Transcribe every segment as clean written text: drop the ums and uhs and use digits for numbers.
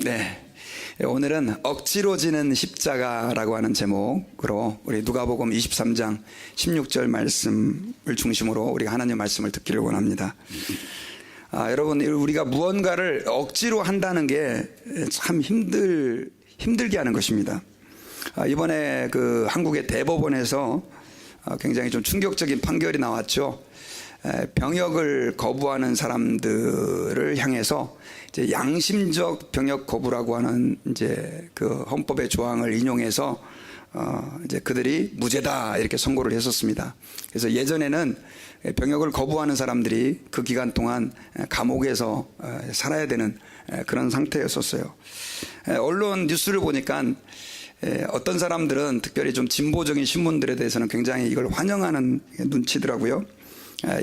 네, 오늘은 억지로 지는 십자가라고 하는 제목으로 우리 누가복음 23장 16절 말씀을 중심으로 우리가 하나님의 말씀을 듣기를 원합니다. 여러분, 우리가 무언가를 억지로 한다는 게 참 힘들게 하는 것입니다. 이번에 그 한국의 대법원에서 굉장히 좀 충격적인 판결이 나왔죠. 병역을 거부하는 사람들을 향해서 이제 양심적 병역 거부라고 하는 이제 그 헌법의 조항을 인용해서 이제 그들이 무죄다 이렇게 선고를 했었습니다. 그래서 예전에는 병역을 거부하는 사람들이 그 기간 동안 감옥에서 살아야 되는 그런 상태였었어요. 언론 뉴스를 보니까 어떤 사람들은 특별히 좀 진보적인 신문들에 대해서는 굉장히 이걸 환영하는 눈치더라고요.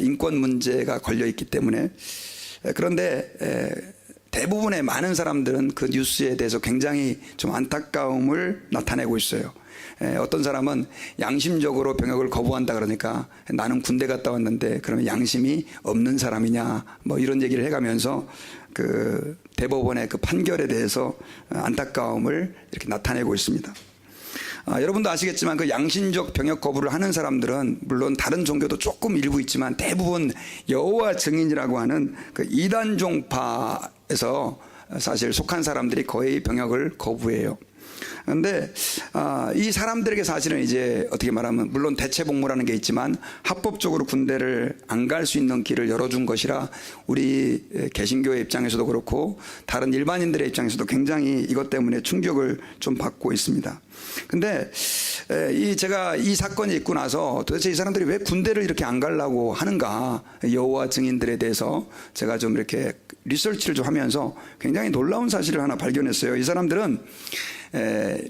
인권 문제가 걸려 있기 때문에. 그런데 대부분의 많은 사람들은 그 뉴스에 대해서 굉장히 좀 안타까움을 나타내고 있어요. 어떤 사람은 양심적으로 병역을 거부한다 그러니까 나는 군대 갔다 왔는데 그러면 양심이 없는 사람이냐 뭐 이런 얘기를 해가면서 그 대법원의 그 판결에 대해서 안타까움을 이렇게 나타내고 있습니다. 여러분도 아시겠지만 그 양심적 병역 거부를 하는 사람들은 물론 다른 종교도 조금 일부 있지만 대부분 여호와 증인이라고 하는 그 이단 종파에서 사실 속한 사람들이 거의 병역을 거부해요. 그런데 이 사람들에게 사실은 이제 어떻게 말하면 물론 대체복무라는 게 있지만 합법적으로 군대를 안 갈 수 있는 길을 열어준 것이라 우리 개신교의 입장에서도 그렇고 다른 일반인들의 입장에서도 굉장히 이것 때문에 충격을 좀 받고 있습니다. 근데 제가 이 사건이 있고 나서 도대체 이 사람들이 왜 군대를 이렇게 안 가려고 하는가, 여호와 증인들에 대해서 제가 좀 이렇게 리서치를 좀 하면서 굉장히 놀라운 사실을 하나 발견했어요. 이 사람들은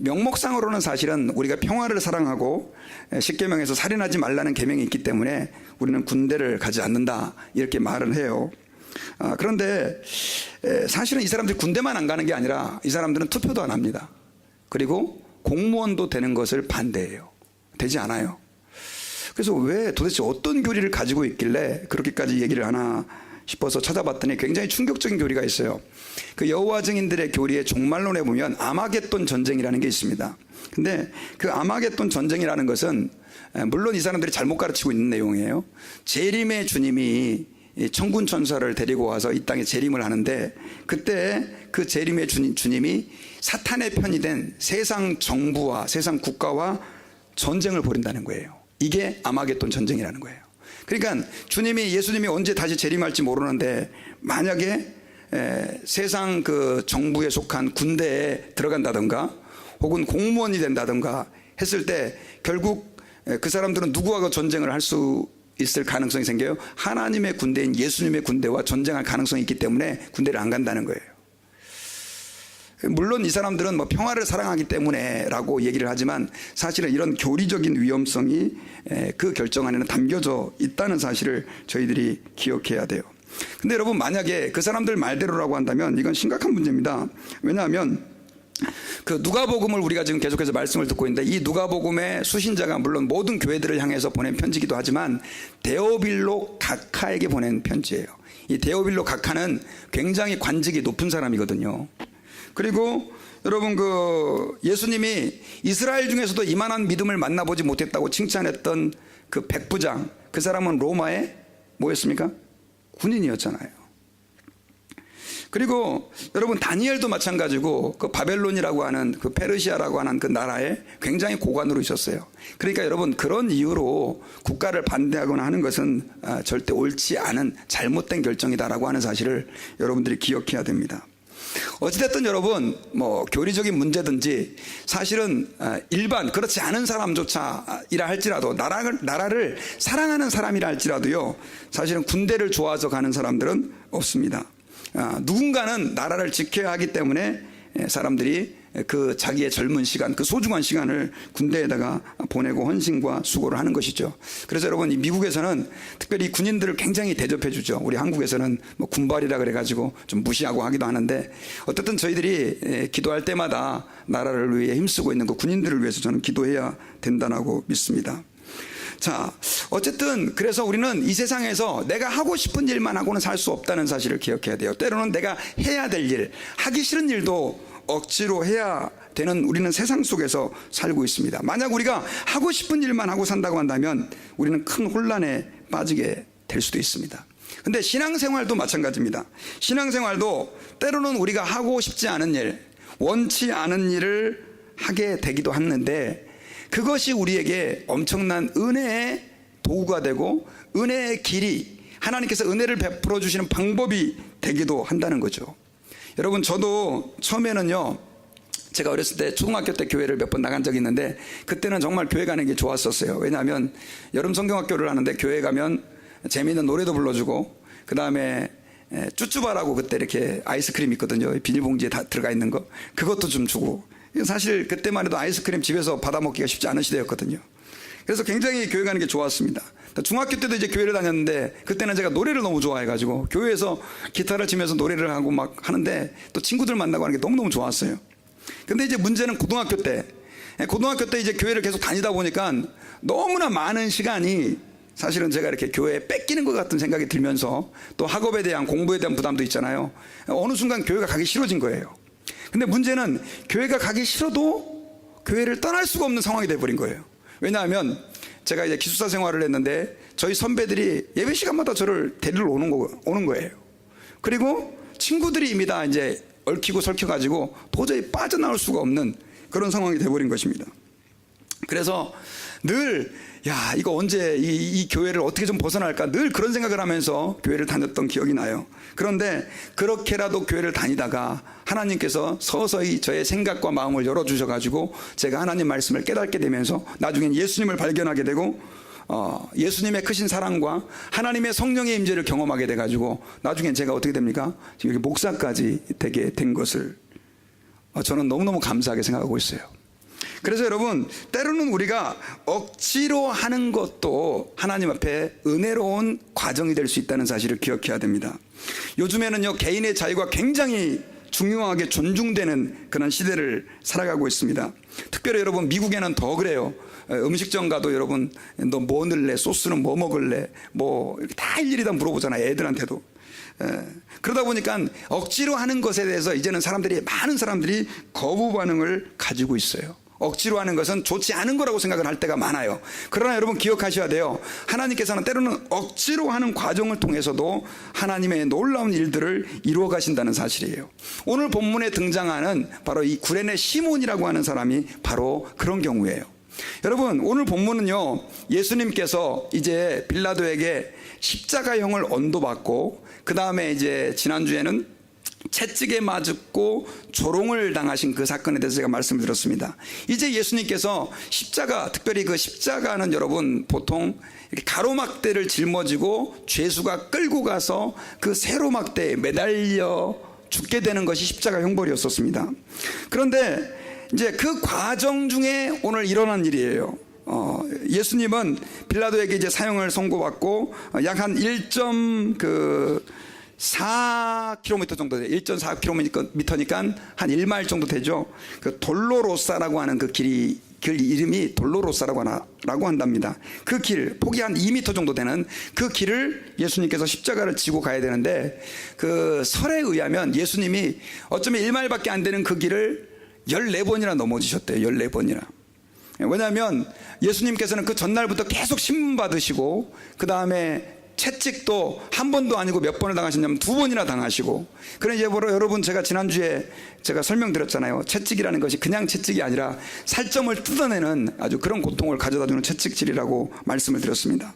명목상으로는 사실은 우리가 평화를 사랑하고 십계명에서 살인하지 말라는 계명이 있기 때문에 우리는 군대를 가지 않는다 이렇게 말을 해요. 그런데 사실은 이 사람들이 군대만 안 가는 게 아니라 이 사람들은 투표도 안 합니다. 그리고 공무원도 되는 것을 반대해요. 되지 않아요. 그래서 왜 도대체 어떤 교리를 가지고 있길래 그렇게까지 얘기를 하나 싶어서 찾아봤더니 굉장히 충격적인 교리가 있어요. 그 여호와 증인들의 교리의 종말론에 보면 아마겟돈 전쟁이라는 게 있습니다. 근데 그 아마겟돈 전쟁이라는 것은 물론 이 사람들이 잘못 가르치고 있는 내용이에요. 재림의 주님이 천군 천사를 데리고 와서 이 땅에 재림을 하는데 그때 그 재림의 주님이 사탄의 편이 된 세상 정부와 세상 국가와 전쟁을 벌인다는 거예요. 이게 아마겟돈 전쟁이라는 거예요. 그러니까 예수님이 언제 다시 재림할지 모르는데 만약에 세상 그 정부에 속한 군대에 들어간다든가 혹은 공무원이 된다든가 했을 때 결국 그 사람들은 누구와 전쟁을 할 수 있을 가능성이 생겨요. 하나님의 군대인 예수님의 군대와 전쟁할 가능성이 있기 때문에 군대를 안 간다는 거예요. 물론 이 사람들은 뭐 평화를 사랑하기 때문에 라고 얘기를 하지만 사실은 이런 교리적인 위험성이 그 결정 안에는 담겨져 있다는 사실을 저희들이 기억해야 돼요. 근데 여러분, 만약에 그 사람들 말대로라고 한다면 이건 심각한 문제입니다. 왜냐하면 그 누가복음을 우리가 지금 계속해서 말씀을 듣고 있는데 이 누가복음의 수신자가 물론 모든 교회들을 향해서 보낸 편지기도 하지만 데오빌로 각하에게 보낸 편지예요. 이 데오빌로 각하는 굉장히 관직이 높은 사람이거든요. 그리고 여러분, 그 예수님이 이스라엘 중에서도 이만한 믿음을 만나보지 못했다고 칭찬했던 그 백부장, 그 사람은 로마의 뭐였습니까? 군인이었잖아요. 그리고 여러분, 다니엘도 마찬가지고 그 바벨론이라고 하는 그 페르시아라고 하는 그 나라에 굉장히 고관으로 있었어요. 그러니까 여러분, 그런 이유로 국가를 반대하거나 하는 것은 절대 옳지 않은 잘못된 결정이다라고 하는 사실을 여러분들이 기억해야 됩니다. 어찌됐든 여러분, 뭐 교리적인 문제든지 사실은 일반 그렇지 않은 사람조차 이라 할지라도 나라를 사랑하는 사람이라 할지라도요, 사실은 군대를 좋아서 가는 사람들은 없습니다. 누군가는 나라를 지켜야 하기 때문에 사람들이 그 자기의 젊은 시간, 그 소중한 시간을 군대에다가 보내고 헌신과 수고를 하는 것이죠. 그래서 여러분, 이 미국에서는 특별히 군인들을 굉장히 대접해 주죠. 우리 한국에서는 뭐 군발이라 그래가지고 좀 무시하고 하기도 하는데 어쨌든 저희들이 기도할 때마다 나라를 위해 힘쓰고 있는 그 군인들을 위해서 저는 기도해야 된다고 믿습니다. 자, 어쨌든 그래서 우리는 이 세상에서 내가 하고 싶은 일만 하고는 살 수 없다는 사실을 기억해야 돼요. 때로는 내가 해야 될 일, 하기 싫은 일도 억지로 해야 되는 우리는 세상 속에서 살고 있습니다. 만약 우리가 하고 싶은 일만 하고 산다고 한다면 우리는 큰 혼란에 빠지게 될 수도 있습니다. 근데 신앙생활도 마찬가지입니다. 신앙생활도 때로는 우리가 하고 싶지 않은 일, 원치 않은 일을 하게 되기도 하는데 그것이 우리에게 엄청난 은혜의 도구가 되고 은혜의 길이, 하나님께서 은혜를 베풀어 주시는 방법이 되기도 한다는 거죠. 여러분, 저도 처음에는요, 제가 어렸을 때 초등학교 때 교회를 몇 번 나간 적이 있는데 그때는 정말 교회 가는 게 좋았었어요. 왜냐하면 여름 성경학교를 하는데 교회 가면 재미있는 노래도 불러주고, 그 다음에 쭈쭈바라고 그때 이렇게 아이스크림 있거든요. 비닐봉지에 다 들어가 있는 거, 그것도 좀 주고. 사실 그때만 해도 아이스크림 집에서 받아 먹기가 쉽지 않은 시대였거든요. 그래서 굉장히 교회 가는 게 좋았습니다. 중학교 때도 이제 교회를 다녔는데 그때는 제가 노래를 너무 좋아해가지고 교회에서 기타를 치면서 노래를 하고 막 하는데 또 친구들 만나고 하는 게 너무너무 좋았어요. 근데 이제 문제는 고등학교 때 이제 교회를 계속 다니다 보니까 너무나 많은 시간이 사실은 제가 이렇게 교회에 뺏기는 것 같은 생각이 들면서 또 학업에 대한, 공부에 대한 부담도 있잖아요. 어느 순간 교회가 가기 싫어진 거예요. 근데 문제는 교회가 가기 싫어도 교회를 떠날 수가 없는 상황이 돼버린 거예요. 왜냐하면 제가 이제 기숙사 생활을 했는데 저희 선배들이 예배 시간마다 저를 데리러 오는 거예요. 그리고 친구들이 이미 다 이제 얽히고 설켜가지고 도저히 빠져나올 수가 없는 그런 상황이 돼버린 것입니다. 그래서 늘 이거 언제 이 교회를 어떻게 좀 벗어날까, 늘 그런 생각을 하면서 교회를 다녔던 기억이 나요. 그런데 그렇게라도 교회를 다니다가 하나님께서 서서히 저의 생각과 마음을 열어주셔가지고 제가 하나님 말씀을 깨닫게 되면서 나중엔 예수님을 발견하게 되고 예수님의 크신 사랑과 하나님의 성령의 임재를 경험하게 돼가지고 나중엔 제가 어떻게 됩니까? 지금 여기 목사까지 되게 된 것을 저는 너무너무 감사하게 생각하고 있어요. 그래서 여러분, 때로는 우리가 억지로 하는 것도 하나님 앞에 은혜로운 과정이 될 수 있다는 사실을 기억해야 됩니다. 요즘에는요, 개인의 자유가 굉장히 중요하게 존중되는 그런 시대를 살아가고 있습니다. 특별히 여러분, 미국에는 더 그래요. 음식점 가도 여러분, 너 뭐 넣을래? 소스는 뭐 먹을래? 뭐 이렇게 다 일일이 다 물어보잖아요, 애들한테도. 그러다 보니까 억지로 하는 것에 대해서 이제는 많은 사람들이 거부 반응을 가지고 있어요. 억지로 하는 것은 좋지 않은 거라고 생각을 할 때가 많아요. 그러나 여러분, 기억하셔야 돼요. 하나님께서는 때로는 억지로 하는 과정을 통해서도 하나님의 놀라운 일들을 이루어 가신다는 사실이에요. 오늘 본문에 등장하는 바로 이 구레네 시몬이라고 하는 사람이 바로 그런 경우예요. 여러분, 오늘 본문은요, 예수님께서 이제 빌라도에게 십자가형을 언도받고 그 다음에 이제 지난주에는 채찍에 맞고 조롱을 당하신 그 사건에 대해서 제가 말씀을 드렸습니다. 이제 예수님께서 십자가, 특별히 그 십자가는 여러분 보통 이렇게 가로막대를 짊어지고 죄수가 끌고 가서 그 세로막대에 매달려 죽게 되는 것이 십자가 형벌이었었습니다. 그런데 이제 그 과정 중에 오늘 일어난 일이에요. 예수님은 빌라도에게 이제 사형을 선고받고 약 한 4km 정도 돼요. 1.4km니까 한 1마일 정도 되죠. 그 돌로로사라고 하는 그 길 이름이 돌로로사라고 한답니다. 그 길, 폭이 한 2m 정도 되는 그 길을 예수님께서 십자가를 지고 가야 되는데, 그 설에 의하면 예수님이 어쩌면 1마일밖에 안 되는 그 길을 14번이나 넘어지셨대요. 14번이나. 왜냐하면 예수님께서는 그 전날부터 계속 신문 받으시고, 그 다음에 채찍도 한 번도 아니고 몇 번을 당하셨냐면 2번이나 당하시고. 그런데 여러분, 제가 지난주에 제가 설명드렸잖아요. 채찍이라는 것이 그냥 채찍이 아니라 살점을 뜯어내는 아주 그런 고통을 가져다주는 채찍질이라고 말씀을 드렸습니다.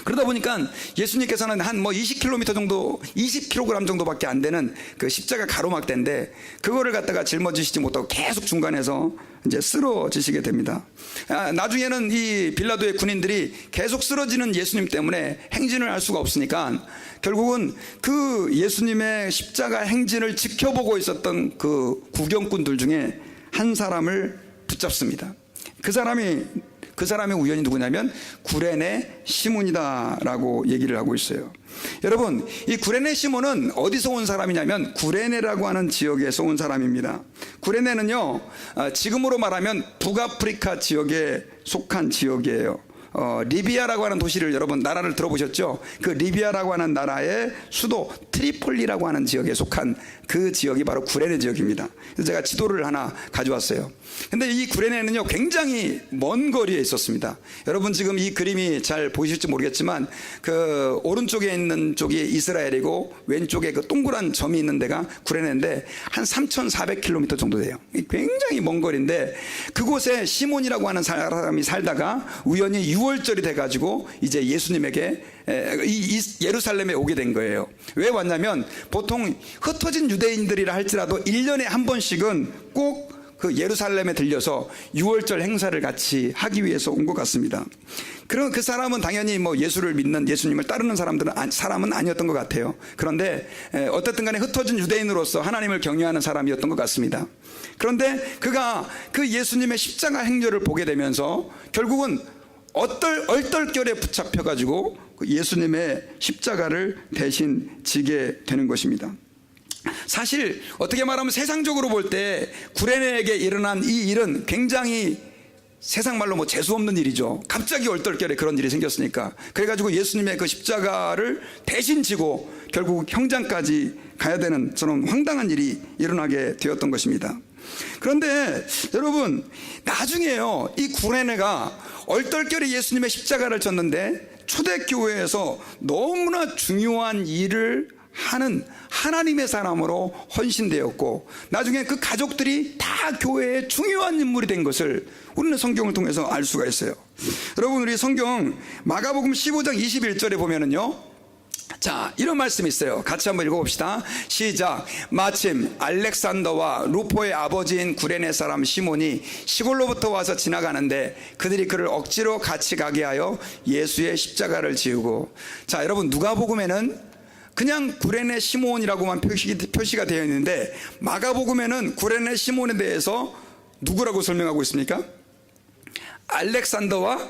그러다 보니까 예수님께서는 한 20km 정도, 20kg 정도밖에 안 되는 그 십자가 가로막대인데 그거를 갖다가 짊어지시지 못하고 계속 중간에서 이제 쓰러지시게 됩니다. 나중에는 이 빌라도의 군인들이 계속 쓰러지는 예수님 때문에 행진을 할 수가 없으니까 결국은 그 예수님의 십자가 행진을 지켜보고 있었던 그 구경꾼들 중에 한 사람을 붙잡습니다. 그 사람의 우연이 누구냐면 구레네 시몬이다라고 얘기를 하고 있어요. 여러분, 이 구레네 시몬은 어디서 온 사람이냐면 구레네라고 하는 지역에서 온 사람입니다. 구레네는요, 지금으로 말하면 북아프리카 지역에 속한 지역이에요. 리비아라고 하는 도시를 여러분 나라를 들어보셨죠? 그 리비아라고 하는 나라의 수도 트리폴리라고 하는 지역에 속한 그 지역이 바로 구레네 지역입니다. 그래서 제가 지도를 하나 가져왔어요. 근데 이 구레네는요 굉장히 먼 거리에 있었습니다. 여러분 지금 이 그림이 잘 보이실지 모르겠지만 그 오른쪽에 있는 쪽이 이스라엘이고 왼쪽에 그 동그란 점이 있는 데가 구레네인데 한 3,400km 정도 돼요. 굉장히 먼 거리인데 그곳에 시몬이라고 하는 사람이 살다가 우연히 6월절이 돼가지고 이제 예수님에게 이 예루살렘에 오게 된 거예요. 왜 왔냐면 보통 흩어진 유대인들이라 할지라도 1년에 한 번씩은 꼭 그 예루살렘에 들려서 6월절 행사를 같이 하기 위해서 온 것 같습니다. 그럼 그 사람은 당연히 뭐 예수를 믿는 예수님을 따르는 사람은 아니었던 것 같아요. 그런데 어쨌든 간에 흩어진 유대인으로서 하나님을 경외하는 사람이었던 것 같습니다. 그런데 그가 그 예수님의 십자가 행렬을 보게 되면서 결국은 얼떨결에 붙잡혀가지고 예수님의 십자가를 대신 지게 되는 것입니다. 사실 어떻게 말하면 세상적으로 볼 때 구레네에게 일어난 이 일은 굉장히 세상 말로 뭐 재수없는 일이죠. 갑자기 얼떨결에 그런 일이 생겼으니까. 그래가지고 예수님의 그 십자가를 대신 지고 결국 형장까지 가야 되는 저는 황당한 일이 일어나게 되었던 것입니다. 그런데 여러분 나중에요 이 구레네가 얼떨결에 예수님의 십자가를 졌는데 초대교회에서 너무나 중요한 일을 하는 하나님의 사람으로 헌신되었고 나중에 그 가족들이 다 교회의 중요한 인물이 된 것을 우리는 성경을 통해서 알 수가 있어요. 여러분 우리 성경 마가복음 15장 21절에 보면은요 자 이런 말씀이 있어요. 같이 한번 읽어봅시다. 시작. 마침 알렉산더와 루포의 아버지인 구레네 사람 시몬이 시골로부터 와서 지나가는데 그들이 그를 억지로 같이 가게 하여 예수의 십자가를 지우고. 자 여러분 누가복음에는 그냥 구레네 시몬이라고만 표시가 되어 있는데 마가복음에는 구레네 시몬에 대해서 누구라고 설명하고 있습니까? 알렉산더와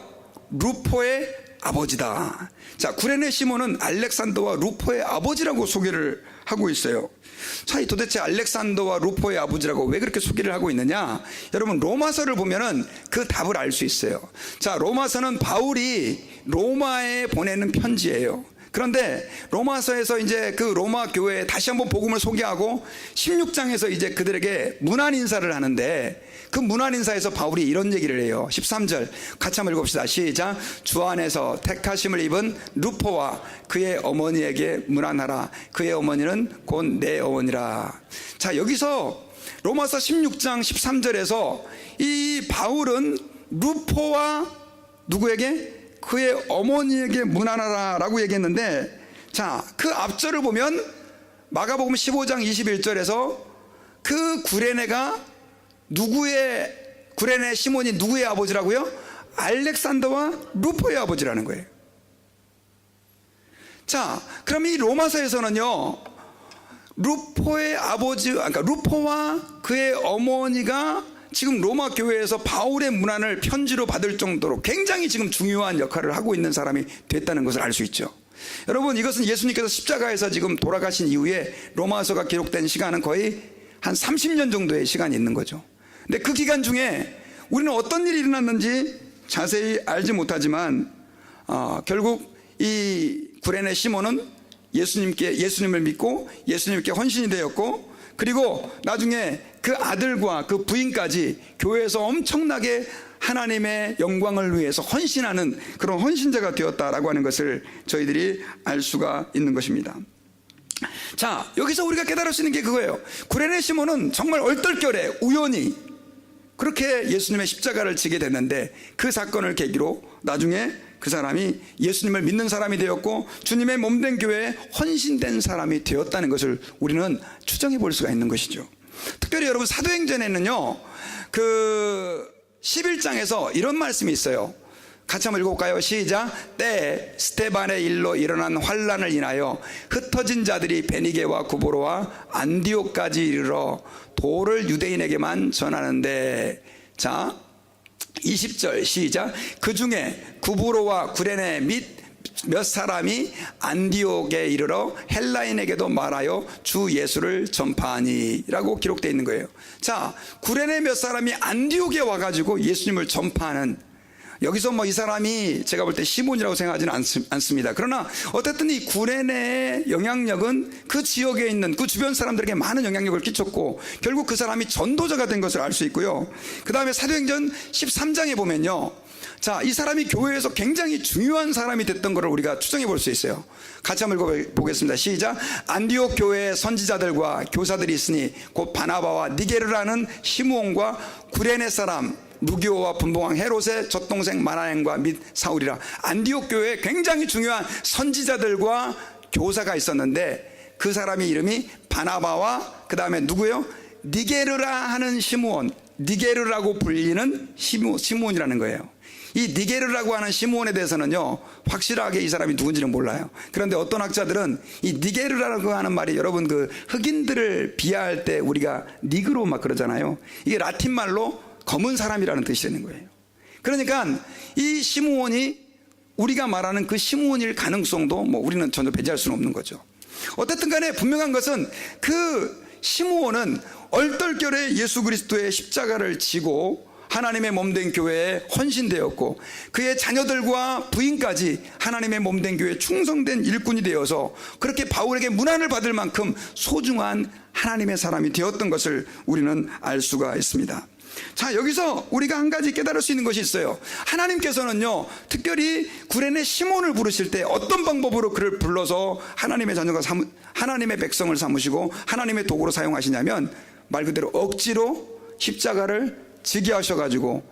루포의 아버지다. 자, 구레네 시몬은 알렉산더와 루포의 아버지라고 소개를 하고 있어요. 자, 도대체 알렉산더와 루포의 아버지라고 왜 그렇게 소개를 하고 있느냐? 여러분 로마서를 보면은 그 답을 알 수 있어요. 자, 로마서는 바울이 로마에 보내는 편지예요. 그런데 로마서에서 이제 그 로마 교회에 다시 한번 복음을 소개하고 16장에서 이제 그들에게 문안 인사를 하는데 그 문안 인사에서 바울이 이런 얘기를 해요. 13절 같이 한번 읽읍시다. 시작. 주 안에서 택하심을 입은 루포와 그의 어머니에게 문안하라. 그의 어머니는 곧 내 어머니라. 자 여기서 로마서 16장 13절에서 이 바울은 루포와 누구에게? 그의 어머니에게 문안하라 라고 얘기했는데 자, 그 앞절을 보면 마가복음 15장 21절에서 그 구레네가 구레네 시몬이 누구의 아버지라고요? 알렉산더와 루포의 아버지라는 거예요. 자, 그럼 이 로마서에서는요 루포의 아버지, 그러니까 루포와 그의 어머니가 지금 로마 교회에서 바울의 문안을 편지로 받을 정도로 굉장히 지금 중요한 역할을 하고 있는 사람이 됐다는 것을 알 수 있죠. 여러분 이것은 예수님께서 십자가에서 지금 돌아가신 이후에 로마서가 기록된 시간은 거의 한 30년 정도의 시간이 있는 거죠. 근데 그 기간 중에 우리는 어떤 일이 일어났는지 자세히 알지 못하지만 결국 이 구레네 시몬은 예수님을 믿고 예수님께 헌신이 되었고 그리고 나중에 그 아들과 그 부인까지 교회에서 엄청나게 하나님의 영광을 위해서 헌신하는 그런 헌신자가 되었다라고 하는 것을 저희들이 알 수가 있는 것입니다. 자 여기서 우리가 깨달을 수 있는 게 그거예요. 구레네 시몬은 정말 얼떨결에 우연히 그렇게 예수님의 십자가를 지게 됐는데 그 사건을 계기로 나중에 그 사람이 예수님을 믿는 사람이 되었고 주님의 몸된 교회에 헌신된 사람이 되었다는 것을 우리는 추정해 볼 수가 있는 것이죠. 특별히 여러분 사도행전에는요 그 11장에서 이런 말씀이 있어요. 같이 한번 읽어볼까요? 시작. 때에 스데반의 일로 일어난 환란을 인하여 흩어진 자들이 베니게와 구브로와 안디옥까지 이르러 도를 유대인에게만 전하는데 자 20절 시작. 그 중에 구브로와 구레네 및 몇 사람이 안디옥에 이르러 헬라인에게도 말하여 주 예수를 전파하니 라고 기록되어 있는 거예요. 자 구레네 몇 사람이 안디옥에 와가지고 예수님을 전파하는 여기서 뭐 이 사람이 제가 볼 때 시몬이라고 생각하지는 않습니다. 그러나 어쨌든 이 구레네의 영향력은 그 지역에 있는 그 주변 사람들에게 많은 영향력을 끼쳤고 결국 그 사람이 전도자가 된 것을 알 수 있고요. 그 다음에 사도행전 13장에 보면요, 자, 이 사람이 교회에서 굉장히 중요한 사람이 됐던 것을 우리가 추정해 볼 수 있어요. 같이 한번 읽어보겠습니다. 시작. 안디옥 교회에 선지자들과 교사들이 있으니 곧 바나바와 니게르라는 시므온과 구레네 사람 루기오와 분봉왕 헤롯의 젖동생 마나행과 및 사울이라. 안디옥 교회에 굉장히 중요한 선지자들과 교사가 있었는데 그 사람의 이름이 바나바와 그 다음에 누구요? 니게르라 하는 시므온, 니게르라고 불리는 시므온이라는 거예요. 이 니게르라고 하는 시므온에 대해서는요, 확실하게 이 사람이 누군지는 몰라요. 그런데 어떤 학자들은 이 니게르라고 하는 말이 여러분 그 흑인들을 비하할 때 우리가 니그로 막 그러잖아요. 이게 라틴 말로 검은 사람이라는 뜻이 되는 거예요. 그러니까 이 시므온이 우리가 말하는 그 시므온일 가능성도 뭐 우리는 전혀 배제할 수는 없는 거죠. 어쨌든 간에 분명한 것은 그 시므온은 얼떨결에 예수 그리스도의 십자가를 지고 하나님의 몸된 교회에 헌신되었고 그의 자녀들과 부인까지 하나님의 몸된 교회에 충성된 일꾼이 되어서 그렇게 바울에게 문안을 받을 만큼 소중한 하나님의 사람이 되었던 것을 우리는 알 수가 있습니다. 자, 여기서 우리가 한 가지 깨달을 수 있는 것이 있어요. 하나님께서는요, 특별히 구레네 시몬을 부르실 때 어떤 방법으로 그를 불러서 하나님의 자녀가 하나님의 백성을 삼으시고 하나님의 도구로 사용하시냐면 말 그대로 억지로 십자가를 지게 하셔가지고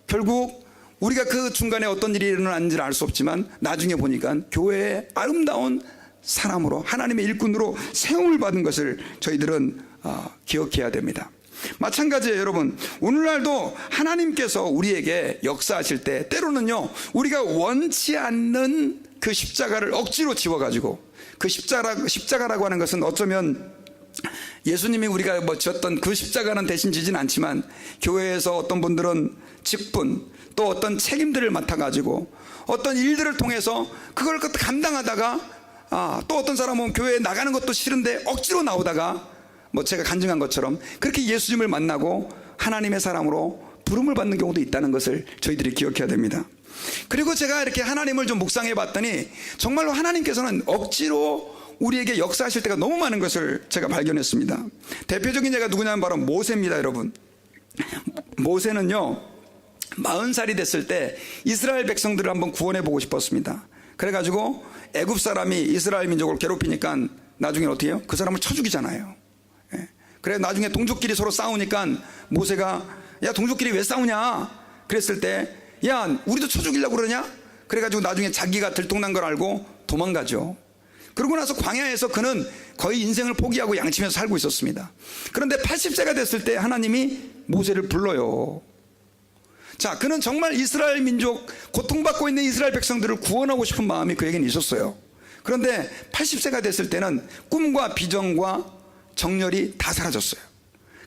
결국 우리가 그 중간에 어떤 일이 일어났는지는 알 수 없지만 나중에 보니까 교회의 아름다운 사람으로 하나님의 일꾼으로 세움을 받은 것을 저희들은 기억해야 됩니다. 마찬가지예요. 여러분, 오늘날도 하나님께서 우리에게 역사하실 때 때로는요, 우리가 원치 않는 그 십자가를 억지로 지워가지고 그 십자가라고 하는 것은 어쩌면 예수님이 우리가 뭐 지었던 그 십자가는 대신 지진 않지만 교회에서 어떤 분들은 직분 또 어떤 책임들을 맡아가지고 어떤 일들을 통해서 그걸 감당하다가 또 어떤 사람은 교회에 나가는 것도 싫은데 억지로 나오다가 뭐 제가 간증한 것처럼 그렇게 예수님을 만나고 하나님의 사람으로 부름을 받는 경우도 있다는 것을 저희들이 기억해야 됩니다. 그리고 제가 이렇게 하나님을 좀 묵상해 봤더니 정말로 하나님께서는 억지로 우리에게 역사하실 때가 너무 많은 것을 제가 발견했습니다. 대표적인 예가 누구냐면 바로 모세입니다. 여러분, 모세는요 40살이 됐을 때 이스라엘 백성들을 한번 구원해 보고 싶었습니다. 그래가지고 애굽 사람이 이스라엘 민족을 괴롭히니까 나중에 어떻게 해요? 그 사람을 쳐 죽이잖아요. 그래 나중에 동족끼리 서로 싸우니까 모세가 야 동족끼리 왜 싸우냐 그랬을 때 야 우리도 쳐 죽이려고 그러냐 그래가지고 나중에 자기가 들통난 걸 알고 도망가죠. 그러고 나서 광야에서 그는 거의 인생을 포기하고 양치면서 살고 있었습니다. 그런데 80세가 됐을 때 하나님이 모세를 불러요. 자, 그는 정말 이스라엘 민족, 고통받고 있는 이스라엘 백성들을 구원하고 싶은 마음이 그에게는 있었어요. 그런데 80세가 됐을 때는 꿈과 비전과 정열이 다 사라졌어요.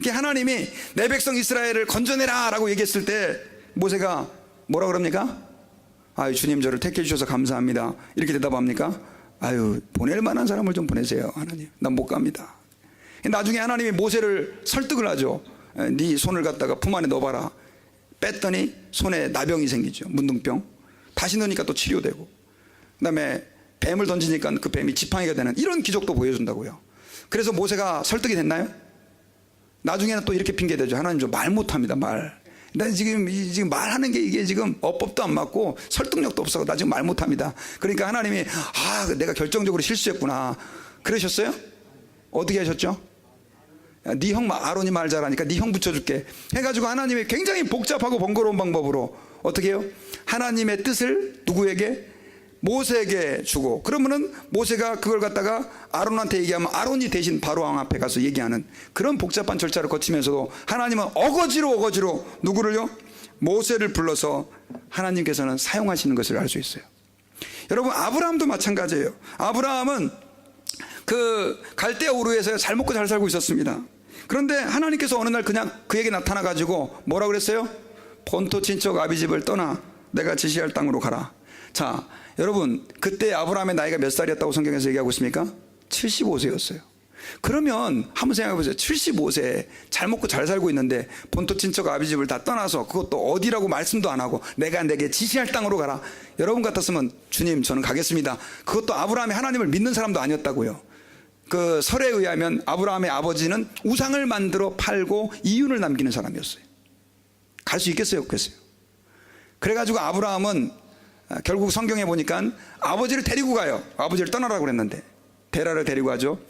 하나님이 내 백성 이스라엘을 건져내라 라고 얘기했을 때 모세가 뭐라 그럽니까? 아유, 주님 저를 택해 주셔서 감사합니다. 이렇게 대답합니까? 아유, 보낼 만한 사람을 좀 보내세요. 하나님, 난 못 갑니다. 나중에 하나님이 모세를 설득을 하죠. 네 손을 갖다가 품 안에 넣어봐라. 뺐더니 손에 나병이 생기죠. 문둥병. 다시 넣으니까 또 치료되고, 그 다음에 뱀을 던지니까 그 뱀이 지팡이가 되는 이런 기적도 보여준다고요. 그래서 모세가 설득이 됐나요? 나중에는 또 이렇게 핑계대죠. 하나님 저 말 못합니다. 말. 나 지금 말하는 게 이게 지금 어법도 안 맞고 설득력도 없어. 나 지금 말 못합니다. 그러니까 하나님이 내가 결정적으로 실수했구나. 그러셨어요? 어떻게 하셨죠? 네 형 아론이 말 잘하니까 네 형 붙여줄게 해가지고 하나님이 굉장히 복잡하고 번거로운 방법으로 어떻게 해요? 하나님의 뜻을 누구에게? 모세에게 주고, 그러면은 모세가 그걸 갖다가 아론한테 얘기하면 아론이 대신 바로 왕 앞에 가서 얘기하는 그런 복잡한 절차를 거치면서도 하나님은 어거지로 누구를요? 모세를 불러서 하나님께서는 사용하시는 것을 알 수 있어요. 여러분, 아브라함도 마찬가지예요. 아브라함은 그 갈대아 우르에서 잘 먹고 잘 살고 있었습니다. 그런데 하나님께서 어느 날 그냥 그에게 나타나 가지고 뭐라 그랬어요? 본토 친척 아비집을 떠나 내가 지시할 땅으로 가라. 자, 여러분, 그때 아브라함의 나이가 몇 살이었다고 성경에서 얘기하고 있습니까? 75세였어요. 그러면 한번 생각해 보세요. 75세 잘 먹고 잘 살고 있는데 본토 친척 아비 집을 다 떠나서 그것도 어디라고 말씀도 안 하고 내가 내게 지시할 땅으로 가라. 여러분 같았으면 주님 저는 가겠습니다. 그것도 아브라함이 하나님을 믿는 사람도 아니었다고요. 그 설에 의하면 아브라함의 아버지는 우상을 만들어 팔고 이윤을 남기는 사람이었어요. 갈 수 있겠어요, 없겠어요? 그래가지고 아브라함은 결국 성경에 보니까 아버지를 데리고 가요. 아버지를 떠나라고 그랬는데 데라를 데리고 가죠.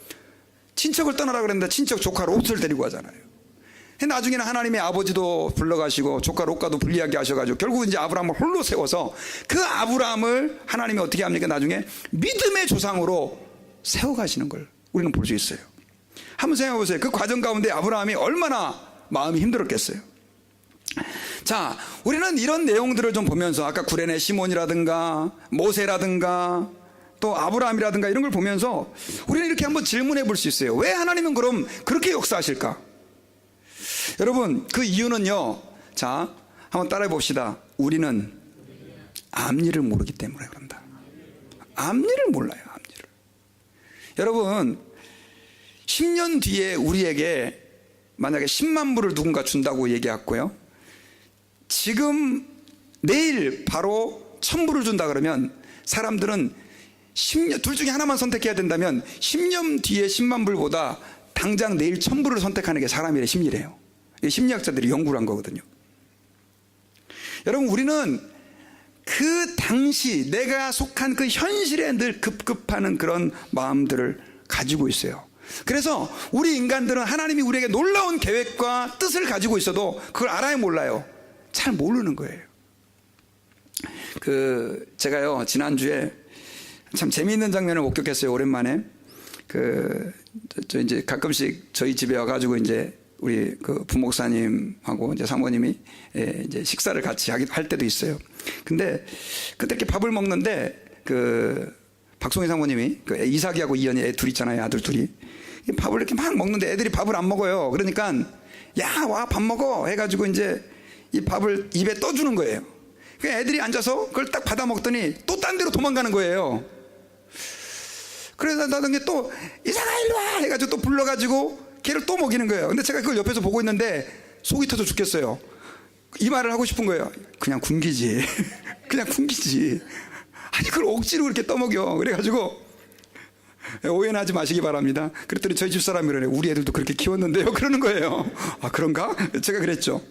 친척을 떠나라고 그랬는데 친척 조카 롯을 데리고 가잖아요. 나중에는 하나님의 아버지도 불러가시고 조카 롯과도 불리하게 하셔가지고 결국 이제 아브라함을 홀로 세워서 그 아브라함을 하나님이 어떻게 합니까? 나중에 믿음의 조상으로 세워가시는 걸 우리는 볼 수 있어요. 한번 생각해 보세요. 그 과정 가운데 아브라함이 얼마나 마음이 힘들었겠어요. 자, 우리는 이런 내용들을 좀 보면서 아까 구레네 시몬이라든가 모세라든가 또 아브라함이라든가 이런 걸 보면서 우리는 이렇게 한번 질문해 볼 수 있어요. 왜 하나님은 그럼 그렇게 역사하실까? 여러분, 그 이유는요, 자, 한번 따라해 봅시다. 우리는 앞일을 모르기 때문에 그런다. 앞일을 몰라요, 앞일을. 여러분, 10년 뒤에 우리에게 만약에 10만 불을 누군가 준다고 얘기했고요, 지금 내일 바로 1000불을 준다 그러면 사람들은 10년, 둘 중에 하나만 선택해야 된다면 10년 뒤에 10만 불보다 당장 내일 1000불을 선택하는 게 사람의 심리래요. 심리학자들이 연구를 한 거거든요. 여러분, 우리는 그 당시 내가 속한 그 현실에 늘 급급하는 그런 마음들을 가지고 있어요. 그래서 우리 인간들은 하나님이 우리에게 놀라운 계획과 뜻을 가지고 있어도 그걸 알아요, 몰라요? 잘 모르는 거예요. 제가요, 지난주에 참 재미있는 장면을 목격했어요, 오랜만에. 저 이제 가끔씩 저희 집에 와가지고 이제 우리 그 부목사님하고 이제 사모님이 이제 식사를 같이 할 때도 있어요. 근데 그때 이렇게 밥을 먹는데 박송희 사모님이 이삭이하고 이현이 애 둘 있잖아요, 아들 둘이. 밥을 이렇게 막 먹는데 애들이 밥을 안 먹어요. 그러니까 야, 와, 밥 먹어 해가지고 이제 이 밥을 입에 떠주는 거예요. 애들이 앉아서 그걸 딱 받아 먹더니 또 딴 데로 도망가는 거예요. 그래서 나중에 또 이삭아 일로 와 해가지고 또 불러가지고 걔를 또 먹이는 거예요. 근데 제가 그걸 옆에서 보고 있는데 속이 터져 죽겠어요. 이 말을 하고 싶은 거예요. 그냥 굶기지. 그냥 굶기지. 아니 그걸 억지로 그렇게 떠먹여. 그래가지고 오해는 하지 마시기 바랍니다. 그랬더니 저희 집사람이 그러네. 우리 애들도 그렇게 키웠는데요. 그러는 거예요. 아, 그런가? 제가 그랬죠.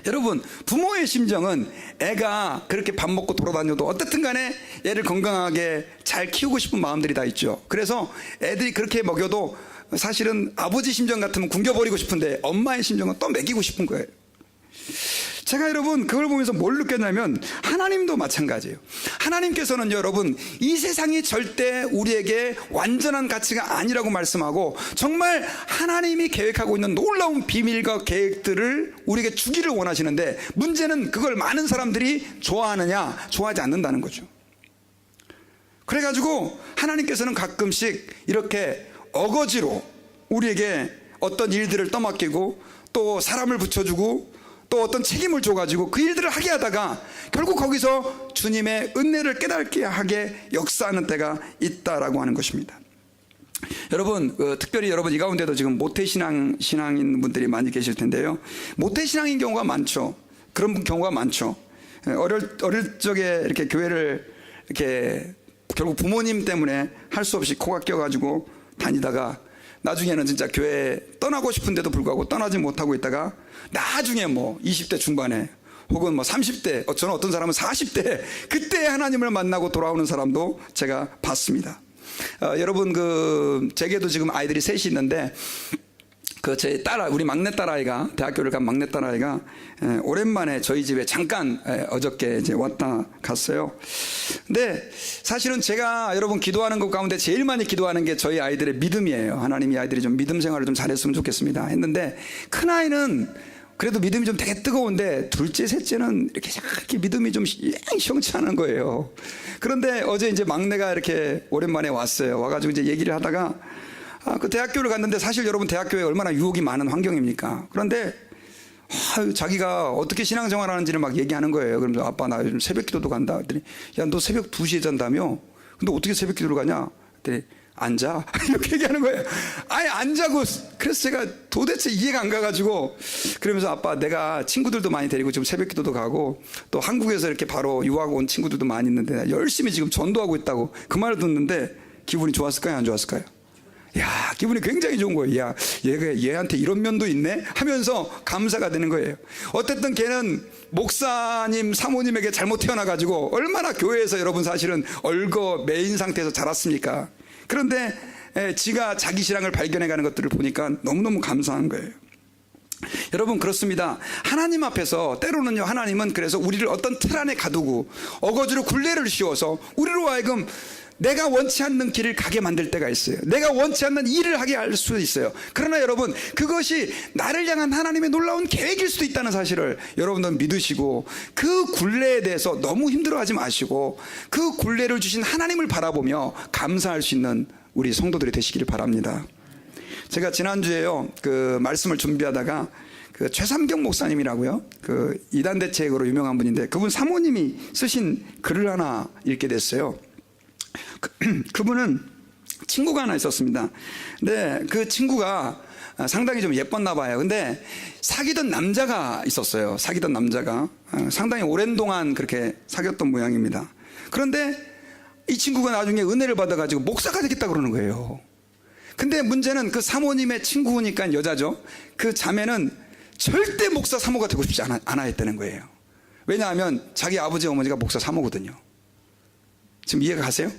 여러분, 부모의 심정은 애가 그렇게 밥 먹고 돌아다녀도 어떻든 간에 애를 건강하게 잘 키우고 싶은 마음들이 다 있죠. 그래서 애들이 그렇게 먹여도 사실은 아버지 심정 같으면 굶겨버리고 싶은데 엄마의 심정은 또 먹이고 싶은 거예요. 제가 여러분 그걸 보면서 뭘 느꼈냐면 하나님도 마찬가지예요. 하나님께서는 여러분 이 세상이 절대 우리에게 완전한 가치가 아니라고 말씀하고 정말 하나님이 계획하고 있는 놀라운 비밀과 계획들을 우리에게 주기를 원하시는데 문제는 그걸 많은 사람들이 좋아하느냐 좋아하지 않는다는 거죠. 그래가지고 하나님께서는 가끔씩 이렇게 어거지로 우리에게 어떤 일들을 떠맡기고 또 사람을 붙여주고 또 어떤 책임을 줘가지고 그 일들을 하게 하다가 결국 거기서 주님의 은혜를 깨닫게 하게 역사하는 때가 있다라고 하는 것입니다. 여러분 특별히 여러분 이 가운데도 지금 모태신앙인 분들이 많이 계실 텐데요. 모태신앙인 경우가 많죠. 그런 경우가 많죠. 어릴 적에 이렇게 교회를 이렇게 결국 부모님 때문에 할 수 없이 코가 껴가지고 다니다가 나중에는 진짜 교회 떠나고 싶은데도 불구하고 떠나지 못하고 있다가 나중에 뭐 20대 중반에 혹은 뭐 30대 저는 어떤 사람은 40대 그때 하나님을 만나고 돌아오는 사람도 제가 봤습니다. 여러분 제게도 지금 아이들이 셋이 있는데 제 우리 막내 딸아이가 대학교를 간 막내 딸아이가 오랜만에 저희 집에 잠깐 어저께 이제 왔다 갔어요. 근데 사실은 제가 여러분 기도하는 것 가운데 제일 많이 기도하는 게 저희 아이들의 믿음이에요. 하나님이 아이들이 좀 믿음 생활을 좀 잘했으면 좋겠습니다 했는데 큰 아이는 그래도 믿음이 좀 되게 뜨거운데 둘째 셋째는 이렇게 믿음이 좀 시원치 않은 거예요. 그런데 어제 이제 막내가 이렇게 오랜만에 왔어요. 와가지고 이제 얘기를 하다가 그 대학교를 갔는데 사실 여러분 대학교에 얼마나 유혹이 많은 환경입니까? 그런데 자기가 어떻게 신앙생활 하는지를 막 얘기하는 거예요. 그러면서 아빠 나 요즘 새벽 기도도 간다. 그랬더니 야 너 새벽 2시에 잔다며? 근데 어떻게 새벽 기도를 가냐? 그랬더니 앉아. 이렇게 얘기하는 거예요. 아예 앉자고. 그래서 제가 도대체 이해가 안 가가지고, 그러면서 아빠 내가 친구들도 많이 데리고 지금 새벽 기도도 가고 또 한국에서 이렇게 바로 유학 온 친구들도 많이 있는데 열심히 지금 전도하고 있다고 그 말을 듣는데 기분이 좋았을까요? 안 좋았을까요? 야, 기분이 굉장히 좋은 거예요. 야, 얘한테 이런 면도 있네? 하면서 감사가 되는 거예요. 어쨌든 걔는 목사님, 사모님에게 잘못 태어나가지고 얼마나 교회에서 여러분 사실은 얼거 매인 상태에서 자랐습니까? 그런데 지가 자기 신앙을 발견해가는 것들을 보니까 너무너무 감사한 거예요. 여러분 그렇습니다. 하나님 앞에서 때로는요, 하나님은 그래서 우리를 어떤 틀 안에 가두고 어거지로 굴레를 씌워서 우리로 하여금 내가 원치 않는 길을 가게 만들 때가 있어요. 내가 원치 않는 일을 하게 할 수도 있어요. 그러나 여러분 그것이 나를 향한 하나님의 놀라운 계획일 수도 있다는 사실을 여러분들은 믿으시고 그 굴레에 대해서 너무 힘들어하지 마시고 그 굴레를 주신 하나님을 바라보며 감사할 수 있는 우리 성도들이 되시기를 바랍니다. 제가 지난주에요 그 말씀을 준비하다가 그 최삼경 목사님이라고요, 그 이단 대책으로 유명한 분인데 그분 사모님이 쓰신 글을 하나 읽게 됐어요. 그분은 친구가 하나 있었습니다. 근데 그 친구가 상당히 좀 예뻤나 봐요. 근데 사귀던 남자가 있었어요. 사귀던 남자가 상당히 오랜 동안 그렇게 사귀었던 모양입니다. 그런데 이 친구가 나중에 은혜를 받아가지고 목사가 되겠다 그러는 거예요. 근데 문제는 그 사모님의 친구니까 여자죠. 그 자매는 절대 목사 사모가 되고 싶지 않아 했다는 거예요. 왜냐하면 자기 아버지 어머니가 목사 사모거든요. 지금 이해가 가세요?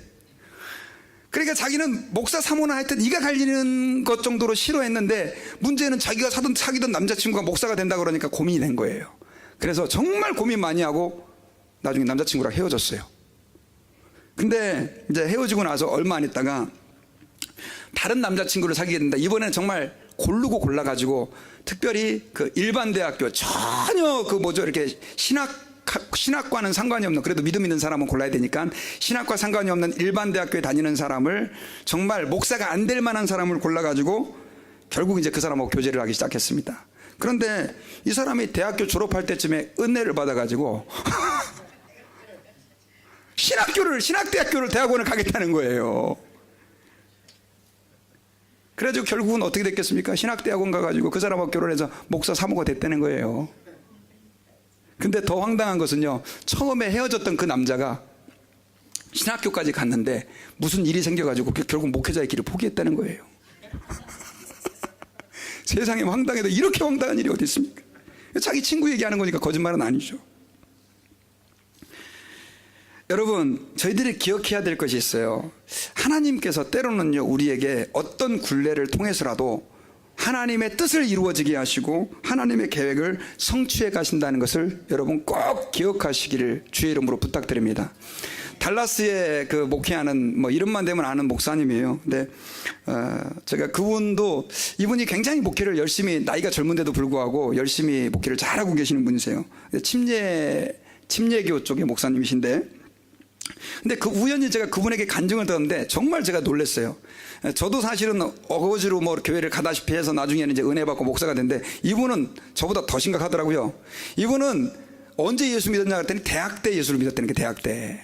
그러니까 자기는 목사 사모나 하여튼 이가 갈리는 것 정도로 싫어했는데 문제는 자기가 사귀던 남자친구가 목사가 된다 그러니까 고민이 된 거예요. 그래서 정말 고민 많이 하고 나중에 남자친구랑 헤어졌어요. 근데 이제 헤어지고 나서 얼마 안 있다가 다른 남자친구를 사귀게 된다. 이번에는 정말 고르고 골라가지고 특별히 그 일반 대학교 전혀 그 뭐죠 이렇게 신학과는 상관이 없는, 그래도 믿음 있는 사람은 골라야 되니까 신학과 상관이 없는 일반 대학교에 다니는 사람을, 정말 목사가 안 될 만한 사람을 골라가지고 결국 이제 그 사람하고 교제를 하기 시작했습니다. 그런데 이 사람이 대학교 졸업할 때쯤에 은혜를 받아가지고 신학대학교를 대학원을 가겠다는 거예요. 그래가지고 결국은 어떻게 됐겠습니까? 신학대학원 가가지고 그 사람하고 결혼해서 목사 사모가 됐다는 거예요. 근데 더 황당한 것은요, 처음에 헤어졌던 그 남자가 신학교까지 갔는데 무슨 일이 생겨가지고 결국 목회자의 길을 포기했다는 거예요. 세상에 황당해도 이렇게 황당한 일이 어디 있습니까? 자기 친구 얘기하는 거니까 거짓말은 아니죠. 여러분, 저희들이 기억해야 될 것이 있어요. 하나님께서 때로는요, 우리에게 어떤 굴레를 통해서라도 하나님의 뜻을 이루어지게 하시고 하나님의 계획을 성취해 가신다는 것을 여러분 꼭 기억하시기를 주의 이름으로 부탁드립니다. 달라스에 그 목회하는, 뭐 이름만 대면 아는 목사님이에요. 근데 제가 그분도, 이분이 굉장히 목회를 열심히, 나이가 젊은데도 불구하고 열심히 목회를 잘하고 계시는 분이세요. 침례교 쪽의 목사님이신데, 근데 그 우연히 제가 그분에게 간증을 들었는데 정말 제가 놀랐어요. 저도 사실은 어거지로 뭐 교회를 가다시피 해서 나중에는 이제 은혜 받고 목사가 됐는데, 이분은 저보다 더 심각하더라고요. 이분은 언제 예수 믿었냐 그랬더니 대학 때 예수를 믿었다는 게, 대학 때.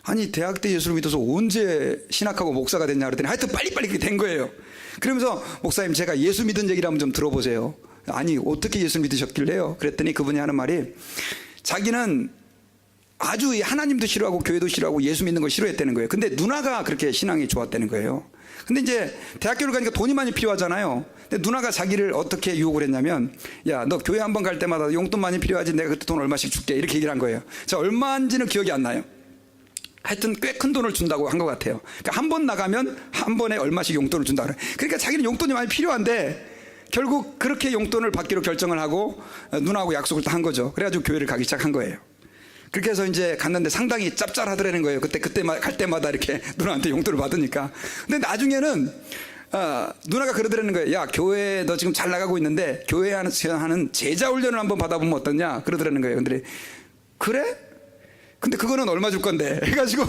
아니, 대학 때 예수를 믿어서 언제 신학하고 목사가 됐냐 그랬더니 하여튼 빨리빨리 그렇게 된 거예요. 그러면서 목사님, 제가 예수 믿은 얘기를 한번 좀 들어보세요. 아니, 어떻게 예수 믿으셨길래요? 그랬더니 그분이 하는 말이, 자기는 아주 하나님도 싫어하고 교회도 싫어하고 예수 믿는 거 싫어했다는 거예요. 근데 누나가 그렇게 신앙이 좋았다는 거예요. 근데 이제 대학교를 가니까 돈이 많이 필요하잖아요. 근데 누나가 자기를 어떻게 유혹을 했냐면, 야, 너 교회 한번 갈 때마다 용돈 많이 필요하지, 내가 그때 돈 얼마씩 줄게, 이렇게 얘기를 한 거예요. 자, 얼마인지는 기억이 안 나요. 하여튼 꽤 큰 돈을 준다고 한 것 같아요. 그러니까 한 번 나가면 한 번에 얼마씩 용돈을 준다 그래. 그러니까 자기는 용돈이 많이 필요한데 결국 그렇게 용돈을 받기로 결정을 하고 누나하고 약속을 다 한 거죠. 그래가지고 교회를 가기 시작한 거예요. 그렇게 해서 이제 갔는데 상당히 짭짤하더라는 거예요. 그때 갈 때마다 이렇게 누나한테 용돈을 받으니까. 근데 나중에는 누나가 그러더라는 거예요. 야, 교회 너 지금 잘 나가고 있는데 교회에 하는 제자 훈련을 한번 받아보면 어떠냐 그러더라는 거예요. 근데 그래? 근데 그거는 얼마 줄 건데 해가지고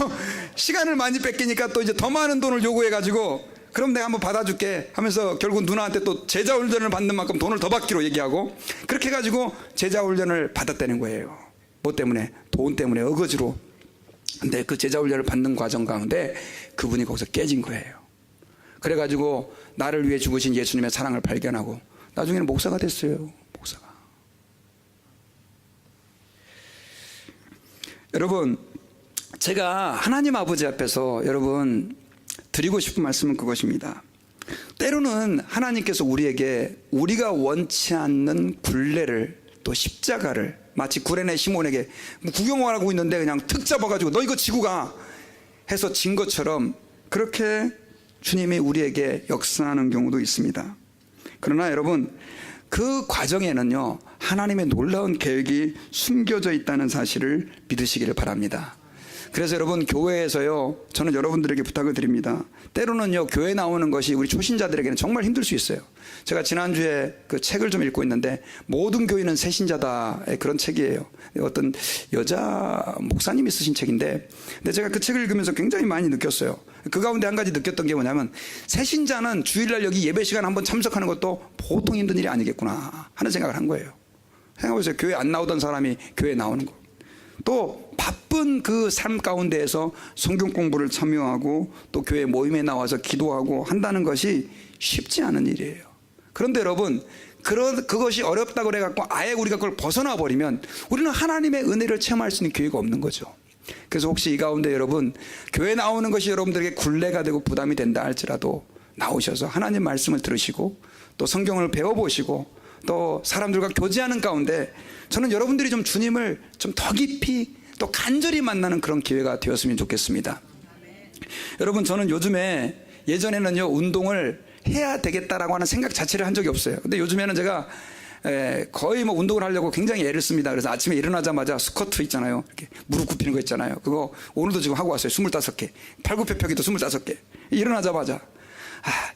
시간을 많이 뺏기니까 또 이제 더 많은 돈을 요구해가지고, 그럼 내가 한번 받아줄게 하면서 결국 누나한테 또 제자 훈련을 받는 만큼 돈을 더 받기로 얘기하고, 그렇게 해가지고 제자 훈련을 받았다는 거예요. 뭐 때문에? 돈 때문에 어거지로. 근데 그 제자 훈련을 받는 과정 가운데 그분이 거기서 깨진 거예요. 그래가지고 나를 위해 죽으신 예수님의 사랑을 발견하고 나중에는 목사가 됐어요. 목사가. 여러분, 제가 하나님 아버지 앞에서 여러분 드리고 싶은 말씀은 그것입니다. 때로는 하나님께서 우리에게 우리가 원치 않는 굴레를, 또 십자가를, 마치 구레네 시몬에게 구경을 하고 있는데 그냥 특 잡아가지고 너 이거 지고 가 해서 진 것처럼 그렇게 주님이 우리에게 역사하는 경우도 있습니다. 그러나 여러분, 그 과정에는요 하나님의 놀라운 계획이 숨겨져 있다는 사실을 믿으시기를 바랍니다. 그래서 여러분, 교회에서요 저는 여러분들에게 부탁을 드립니다. 때로는요 교회 나오는 것이 우리 초신자들에게는 정말 힘들 수 있어요. 제가 지난주에 그 책을 좀 읽고 있는데 모든 교인은 새신자다의 그런 책이에요. 어떤 여자 목사님이 쓰신 책인데, 근데 제가 그 책을 읽으면서 굉장히 많이 느꼈어요. 그 가운데 한 가지 느꼈던 게 뭐냐면, 새신자는 주일날 여기 예배 시간 한번 참석하는 것도 보통 힘든 일이 아니겠구나 하는 생각을 한 거예요. 생각해보세요. 교회 안 나오던 사람이 교회에 나오는 거. 또 바쁜 그 삶 가운데에서 성경 공부를 참여하고 또 교회 모임에 나와서 기도하고 한다는 것이 쉽지 않은 일이에요. 그런데 여러분, 그것이 어렵다고 그래갖고 아예 우리가 그걸 벗어나 버리면 우리는 하나님의 은혜를 체험할 수 있는 기회가 없는 거죠. 그래서 혹시 이 가운데 여러분, 교회 나오는 것이 여러분들에게 굴레가 되고 부담이 된다 할지라도 나오셔서 하나님 말씀을 들으시고 또 성경을 배워보시고 또 사람들과 교제하는 가운데 저는 여러분들이 좀 주님을 좀 더 깊이 또 간절히 만나는 그런 기회가 되었으면 좋겠습니다. 여러분, 저는 요즘에, 예전에는요 운동을 해야 되겠다라고 하는 생각 자체를 한 적이 없어요. 근데 요즘에는 제가 거의 뭐 운동을 하려고 굉장히 애를 씁니다. 그래서 아침에 일어나자마자 스쿼트 있잖아요, 이렇게 무릎 굽히는 거 있잖아요. 그거 오늘도 지금 하고 왔어요. 25개. 팔굽혀펴기도 25개. 일어나자마자.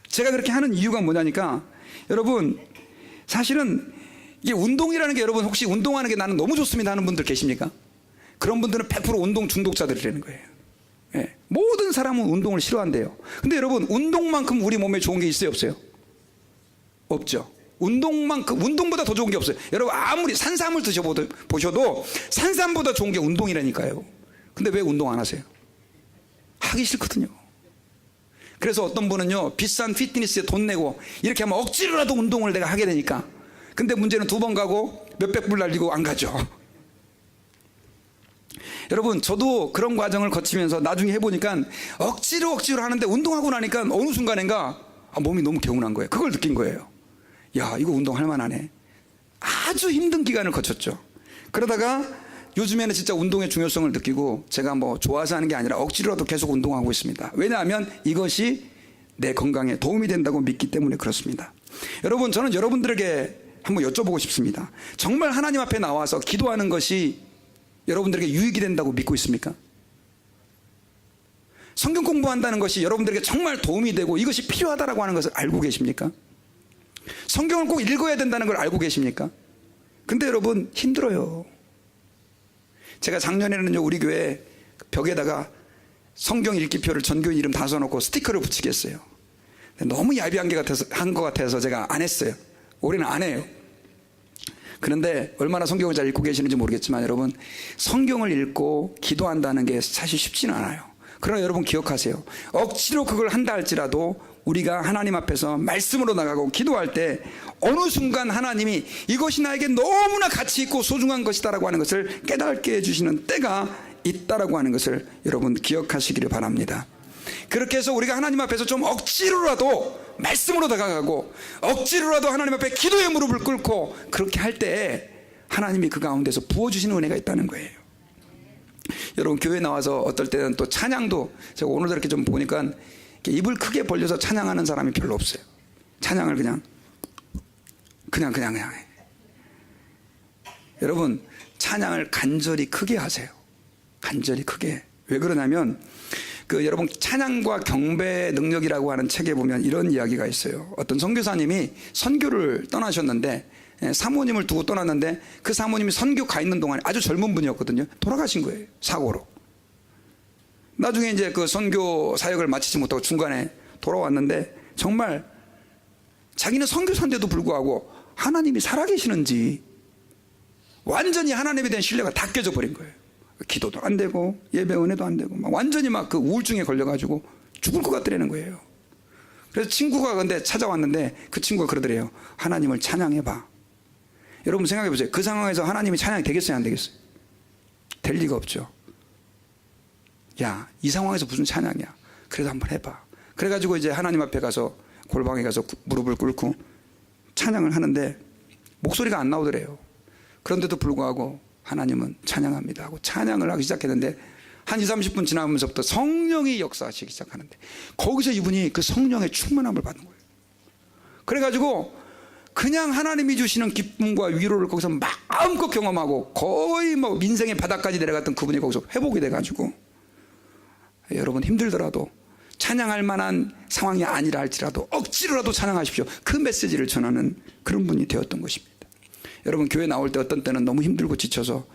제가 그렇게 하는 이유가 뭐냐니까, 여러분 사실은 이게 운동이라는 게, 여러분 혹시 운동하는 게 나는 너무 좋습니다 하는 분들 계십니까? 그런 분들은 100% 운동 중독자들이라는 거예요. 예. 모든 사람은 운동을 싫어한대요. 근데 여러분, 운동만큼 우리 몸에 좋은 게 있어요, 없어요? 없죠. 운동보다 더 좋은 게 없어요. 여러분, 아무리 산삼을 드셔보셔도 산삼보다 좋은 게 운동이라니까요. 근데 왜 운동 안 하세요? 하기 싫거든요. 그래서 어떤 분은요 비싼 피트니스에 돈 내고 이렇게 하면 억지로라도 운동을 내가 하게 되니까, 근데 문제는 2번 가고 몇백 불 날리고 안 가죠. 여러분, 저도 그런 과정을 거치면서 나중에 해보니까 억지로 하는데 운동하고 나니까 어느 순간인가 몸이 너무 개운한 거예요. 그걸 느낀 거예요. 야, 이거 운동할 만하네. 아주 힘든 기간을 거쳤죠. 그러다가 요즘에는 진짜 운동의 중요성을 느끼고 제가 뭐 좋아서 하는 게 아니라 억지로라도 계속 운동하고 있습니다. 왜냐하면 이것이 내 건강에 도움이 된다고 믿기 때문에 그렇습니다. 여러분, 저는 여러분들에게 한번 여쭤보고 싶습니다. 정말 하나님 앞에 나와서 기도하는 것이 여러분들에게 유익이 된다고 믿고 있습니까? 성경 공부한다는 것이 여러분들에게 정말 도움이 되고 이것이 필요하다고 하는 것을 알고 계십니까? 성경을 꼭 읽어야 된다는 걸 알고 계십니까? 근데 여러분, 힘들어요. 제가 작년에는요 우리 교회 벽에다가 성경 읽기표를 전교인 이름 다 써놓고 스티커를 붙이게 했어요. 너무 야비한 것 같아서 제가 안 했어요. 올해는 안 해요. 그런데 얼마나 성경을 잘 읽고 계시는지 모르겠지만 여러분, 성경을 읽고 기도한다는 게 사실 쉽지는 않아요. 그러나 여러분 기억하세요. 억지로 그걸 한다 할지라도 우리가 하나님 앞에서 말씀으로 나가고 기도할 때 어느 순간 하나님이 이것이 나에게 너무나 가치 있고 소중한 것이다라고 하는 것을 깨닫게 해주시는 때가 있다라고 하는 것을 여러분 기억하시기를 바랍니다. 그렇게 해서 우리가 하나님 앞에서 좀 억지로라도 말씀으로 다가가고 억지로라도 하나님 앞에 기도의 무릎을 꿇고 그렇게 할 때 하나님이 그 가운데서 부어주시는 은혜가 있다는 거예요. 여러분, 교회 나와서 어떨 때는 또 찬양도, 제가 오늘도 이렇게 좀 보니까 입을 크게 벌려서 찬양하는 사람이 별로 없어요. 찬양을 그냥 해. 여러분, 찬양을 간절히 크게 하세요. 간절히 크게. 왜 그러냐면 여러분, 찬양과 경배 능력이라고 하는 책에 보면 이런 이야기가 있어요. 어떤 선교사님이 선교를 떠나셨는데, 사모님을 두고 떠났는데 그 사모님이 선교 가 있는 동안에 아주 젊은 분이었거든요. 돌아가신 거예요, 사고로. 나중에 이제 그 선교 사역을 마치지 못하고 중간에 돌아왔는데 정말 자기는 선교사인데도 불구하고 하나님이 살아계시는지 완전히 하나님에 대한 신뢰가 다 깨져 버린 거예요. 기도도 안 되고 예배 은혜도 안 되고 막 완전히 막 그 우울증에 걸려가지고 죽을 것 같더라는 거예요. 그래서 친구가 근데 찾아왔는데 그 친구가 그러더래요. 하나님을 찬양해봐. 여러분 생각해 보세요. 그 상황에서 하나님이 찬양이 되겠어요, 안 되겠어요? 될 리가 없죠. 야, 이 상황에서 무슨 찬양이야? 그래도 한번 해봐. 그래가지고 이제 하나님 앞에 가서 골방에 가서 무릎을 꿇고 찬양을 하는데 목소리가 안 나오더래요. 그런데도 불구하고 하나님은 찬양합니다 하고 찬양을 하기 시작했는데 한 20, 30분 지나면서부터 성령이 역사하시기 시작하는데 거기서 이분이 그 성령의 충만함을 받는 거예요. 그래가지고 그냥 하나님이 주시는 기쁨과 위로를 거기서 마음껏 경험하고 거의 뭐 인생의 바닥까지 내려갔던 그분이 거기서 회복이 돼가지고 여러분 힘들더라도 찬양할 만한 상황이 아니라 할지라도 억지로라도 찬양하십시오. 그 메시지를 전하는 그런 분이 되었던 것입니다. 여러분 교회 나올 때 어떤 때는 너무 힘들고 지쳐서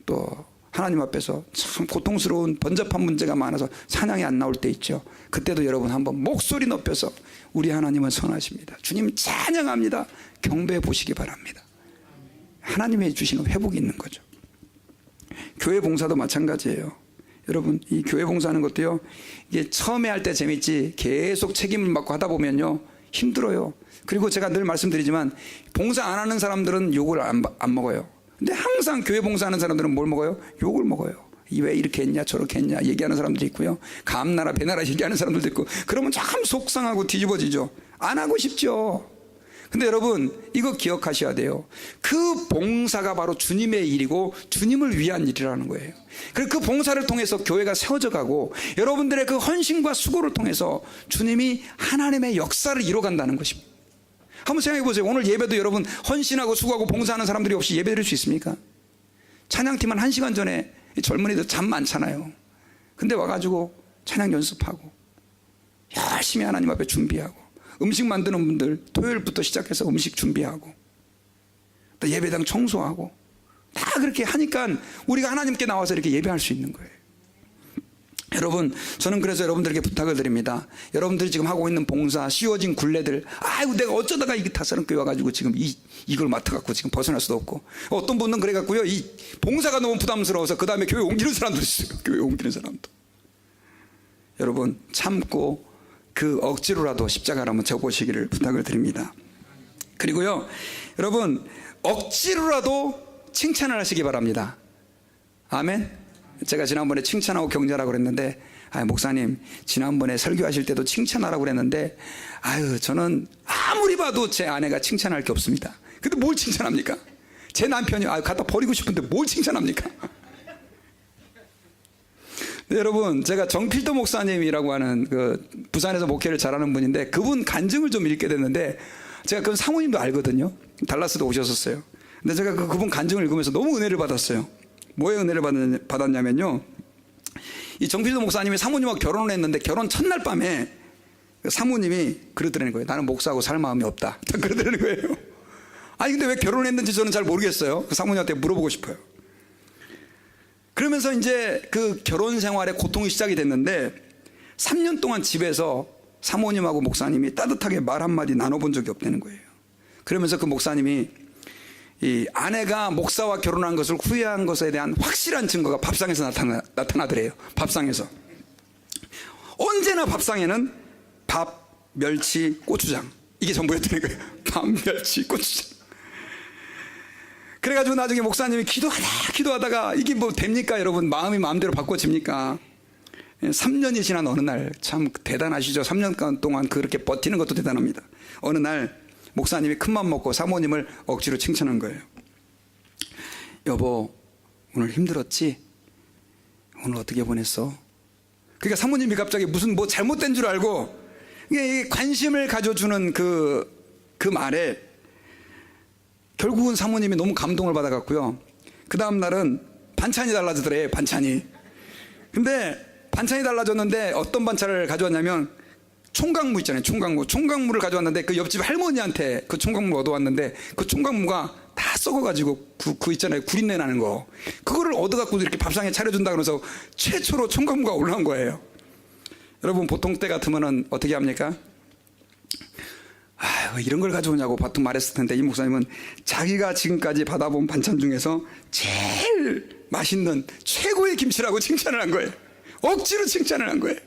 또 하나님 앞에서 참 고통스러운 번잡한 문제가 많아서 찬양이 안 나올 때 있죠. 그때도 여러분 한번 목소리 높여서 우리 하나님은 선하십니다. 주님 찬양합니다. 경배해 보시기 바랍니다. 하나님이 주시는 회복이 있는 거죠. 교회 봉사도 마찬가지예요. 여러분 이 교회 봉사하는 것도요, 이게 처음에 할 때 재밌지 계속 책임을 맡고 하다 보면요 힘들어요. 그리고 제가 늘 말씀드리지만 봉사 안 하는 사람들은 욕을 안 먹어요. 근데 항상 교회 봉사하는 사람들은 뭘 먹어요? 욕을 먹어요. 왜 이렇게 했냐 저렇게 했냐 얘기하는 사람들도 있고요, 감나라 배나라 얘기하는 사람들도 있고, 그러면 참 속상하고 뒤집어지죠. 안 하고 싶죠. 근데 여러분 이거 기억하셔야 돼요. 그 봉사가 바로 주님의 일이고 주님을 위한 일이라는 거예요. 그리고 그 봉사를 통해서 교회가 세워져 가고 여러분들의 그 헌신과 수고를 통해서 주님이 하나님의 역사를 이뤄간다는 것입니다. 한번 생각해 보세요. 오늘 예배도 여러분 헌신하고 수고하고 봉사하는 사람들이 없이 예배 드릴 수 있습니까? 찬양팀은 1시간 전에 젊은이들 잠 많잖아요. 근데 와가지고 찬양 연습하고 열심히 하나님 앞에 준비하고, 음식 만드는 분들 토요일부터 시작해서 음식 준비하고 또 예배당 청소하고 다 그렇게 하니까 우리가 하나님께 나와서 이렇게 예배할 수 있는 거예요. 여러분 저는 그래서 여러분들에게 부탁을 드립니다. 여러분들이 지금 하고 있는 봉사, 씌워진 굴레들, 아이고 내가 어쩌다가 이게 타사람교회 와가지고 지금 이걸 맡아갖고 지금 벗어날 수도 없고, 어떤 분은 그래갖고요 이 봉사가 너무 부담스러워서 그 다음에 교회 옮기는 사람도 있어요. 교회 옮기는 사람도. 여러분 참고 그 억지로라도 십자가를 한번 져보시기를 부탁을 드립니다. 그리고요 여러분 억지로라도 칭찬을 하시기 바랍니다. 아멘. 제가 지난번에 칭찬하고 격려하라고 그랬는데, 목사님 지난번에 설교하실 때도 칭찬하라고 그랬는데 저는 아무리 봐도 제 아내가 칭찬할 게 없습니다. 근데 뭘 칭찬합니까? 제 남편이 갖다 버리고 싶은데 뭘 칭찬합니까? 네, 여러분 제가 정필도 목사님이라고 하는 그 부산에서 목회를 잘하는 분인데 그분 간증을 좀 읽게 됐는데, 제가 그 사모님도 알거든요. 달라스도 오셨었어요. 근데 제가 그분 간증을 읽으면서 너무 은혜를 받았어요. 뭐에 은혜를 받았냐면요, 이 정필도 목사님이 사모님하고 결혼을 했는데 결혼 첫날 밤에 사모님이 그러더라는 거예요. 나는 목사하고 살 마음이 없다. 그러더라는 거예요. 근데 왜 결혼했는지 저는 잘 모르겠어요. 그 사모님한테 물어보고 싶어요. 그러면서 이제 그 결혼 생활의 고통이 시작이 됐는데 3년 동안 집에서 사모님하고 목사님이 따뜻하게 말 한마디 나눠본 적이 없다는 거예요. 그러면서 그 목사님이 이 아내가 목사와 결혼한 것을 후회한 것에 대한 확실한 증거가 밥상에서 나타나더래요. 밥상에서. 언제나 밥상에는 밥, 멸치, 고추장, 이게 전부였다는 거예요. 밥, 멸치, 고추장. 그래가지고 나중에 목사님이 기도하다가 이게 뭐 됩니까 여러분? 마음이 마음대로 바꿔집니까? 3년이 지난 어느 날, 참 대단하시죠. 3년 동안 그렇게 버티는 것도 대단합니다. 어느 날 목사님이 큰맘 먹고 사모님을 억지로 칭찬한 거예요. 여보 오늘 힘들었지? 오늘 어떻게 보냈어? 그러니까 사모님이 갑자기 무슨 뭐 잘못된 줄 알고 관심을 가져주는 그 말에 결국은 사모님이 너무 감동을 받아갖고요, 그 다음 날은 반찬이 달라지더래. 반찬이. 근데 반찬이 달라졌는데 어떤 반찬을 가져왔냐면 총각무 있잖아요. 총각무를 가져왔는데 그 옆집 할머니한테 그 총각무 얻어왔는데 그 총각무가 다 썩어가지고 그 있잖아요. 구린내 나는 거. 그거를 얻어갖고 이렇게 밥상에 차려준다 그러면서 최초로 총각무가 올라온 거예요. 여러분 보통 때 같으면은 어떻게 합니까? 아유, 이런 걸 가져오냐고 보통 말했을 텐데, 이 목사님은 자기가 지금까지 받아본 반찬 중에서 제일 맛있는 최고의 김치라고 칭찬을 한 거예요. 억지로 칭찬을 한 거예요.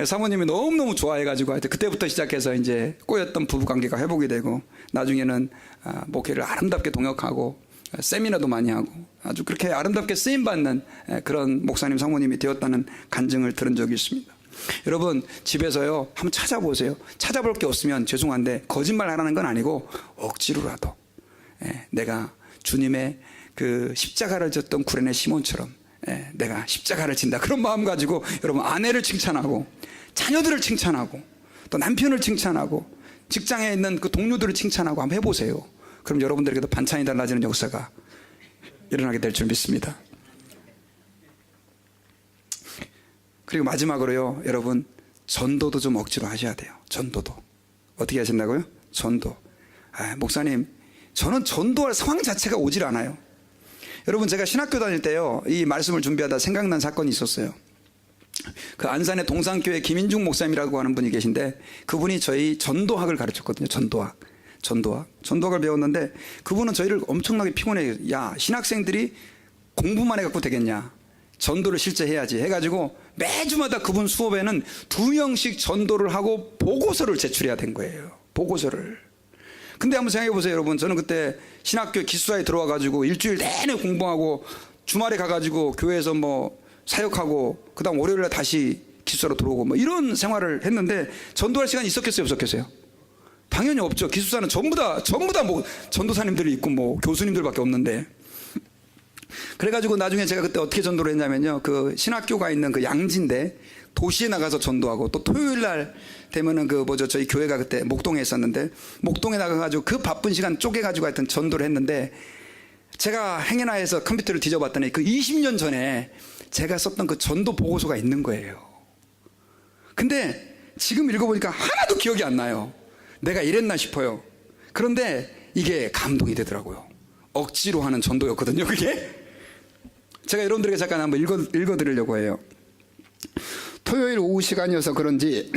사모님이 너무너무 좋아해가지고 하여튼 그때부터 시작해서 이제 꼬였던 부부관계가 회복이 되고, 나중에는 목회를 아름답게 동역하고 세미나도 많이 하고 아주 그렇게 아름답게 쓰임받는 그런 목사님 사모님이 되었다는 간증을 들은 적이 있습니다. 여러분, 집에서요 한번 찾아보세요. 찾아볼 게 없으면 죄송한데 거짓말 하라는 건 아니고 억지로라도 내가 주님의 그 십자가를 졌던 구레네 시몬처럼 내가 십자가를 진다, 그런 마음 가지고 여러분 아내를 칭찬하고 자녀들을 칭찬하고 또 남편을 칭찬하고 직장에 있는 그 동료들을 칭찬하고 한번 해보세요. 그럼 여러분들에게도 반찬이 달라지는 역사가 일어나게 될 줄 믿습니다. 그리고 마지막으로요, 여러분, 전도도 좀 억지로 하셔야 돼요. 전도도. 어떻게 하신다고요? 전도. 목사님, 저는 전도할 상황 자체가 오질 않아요. 여러분, 제가 신학교 다닐 때요, 이 말씀을 준비하다 생각난 사건이 있었어요. 그 안산의 동산교회 김인중 목사님이라고 하는 분이 계신데, 그분이 저희 전도학을 가르쳤거든요. 전도학을 배웠는데, 그분은 저희를 엄청나게 피곤해요. 야, 신학생들이 공부만 해갖고 되겠냐, 전도를 실제 해야지 해가지고 매주마다 그분 수업에는 2명씩 전도를 하고 보고서를 제출해야 된 거예요. 보고서를. 근데 한번 생각해 보세요, 여러분. 저는 그때 신학교 기숙사에 들어와가지고 일주일 내내 공부하고 주말에 가가지고 교회에서 뭐 사역하고 그다음 월요일에 다시 기숙사로 들어오고 뭐 이런 생활을 했는데, 전도할 시간이 있었겠어요, 없었겠어요? 당연히 없죠. 기숙사는 전부 다 뭐 전도사님들이 있고 뭐 교수님들밖에 없는데. 그래가지고 나중에 제가 그때 어떻게 전도를 했냐면요, 그 신학교가 있는 그 양지인데 도시에 나가서 전도하고, 또 토요일 날 되면은 저희 교회가 그때 목동에 있었는데 목동에 나가가지고 그 바쁜 시간 쪼개가지고 하여튼 전도를 했는데, 제가 행여나해서 컴퓨터를 뒤져봤더니 그 20년 전에 제가 썼던 그 전도 보고서가 있는 거예요. 근데 지금 읽어보니까 하나도 기억이 안 나요. 내가 이랬나 싶어요. 그런데 이게 감동이 되더라고요. 억지로 하는 전도였거든요, 그게. 제가 여러분들에게 잠깐 한번 읽어드리려고 해요. 토요일 오후 시간이어서 그런지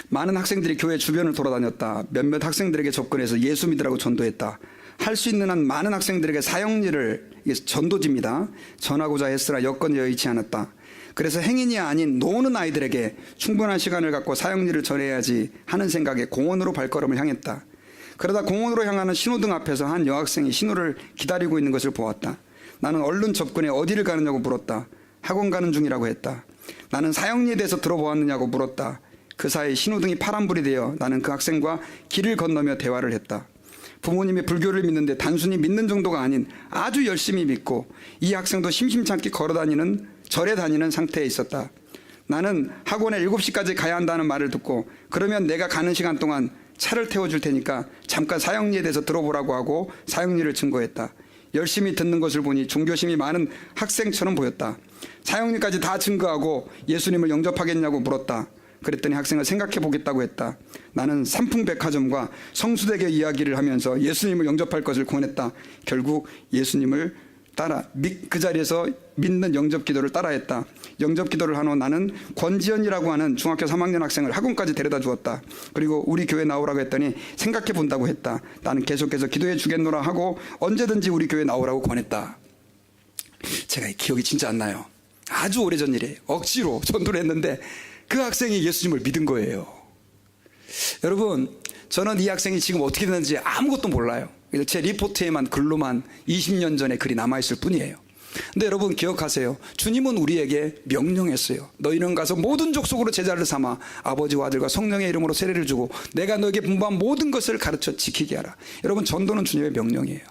많은 학생들이 교회 주변을 돌아다녔다. 몇몇 학생들에게 접근해서 예수 믿으라고 전도했다. 할 수 있는 한 많은 학생들에게 사형리를, 이게 전도지입니다, 전하고자 했으나 여건이 여의치 않았다. 그래서 행인이 아닌 노는 아이들에게 충분한 시간을 갖고 사형리를 전해야지 하는 생각에 공원으로 발걸음을 향했다. 그러다 공원으로 향하는 신호등 앞에서 한 여학생이 신호를 기다리고 있는 것을 보았다. 나는 얼른 접근해 어디를 가느냐고 물었다. 학원 가는 중이라고 했다. 나는 사형리에 대해서 들어보았느냐고 물었다. 그 사이 신호등이 파란불이 되어 나는 그 학생과 길을 건너며 대화를 했다. 부모님이 불교를 믿는데 단순히 믿는 정도가 아닌 아주 열심히 믿고, 이 학생도 심심찮게 절에 다니는 상태에 있었다. 나는 학원에 7시까지 가야 한다는 말을 듣고, 그러면 내가 가는 시간 동안 차를 태워줄 테니까 잠깐 사형리에 대해서 들어보라고 하고 사형리를 증거했다. 열심히 듣는 것을 보니 종교심이 많은 학생처럼 보였다. 사형리까지 다 증거하고 예수님을 영접하겠냐고 물었다. 그랬더니 학생은 생각해 보겠다고 했다. 나는 삼풍백화점과 성수대교 이야기를 하면서 예수님을 영접할 것을 권했다. 결국 예수님을 그 자리에서 믿는 영접기도를 따라했다. 영접기도를 한 후 나는 권지연이라고 하는 중학교 3학년 학생을 학원까지 데려다 주었다. 그리고 우리 교회 나오라고 했더니 생각해 본다고 했다. 나는 계속해서 기도해 주겠노라 하고 언제든지 우리 교회 나오라고 권했다. 제가 기억이 진짜 안 나요. 아주 오래전 일이에요. 억지로 전도를 했는데 그 학생이 예수님을 믿은 거예요. 여러분, 저는 이 학생이 지금 어떻게 됐는지 아무것도 몰라요. 제 리포트에만 글로만 20년 전에 글이 남아있을 뿐이에요. 근데 여러분 기억하세요. 주님은 우리에게 명령했어요. 너희는 가서 모든 족속으로 제자를 삼아 아버지와 아들과 성령의 이름으로 세례를 주고 내가 너에게 분부한 모든 것을 가르쳐 지키게 하라. 여러분, 전도는 주님의 명령이에요.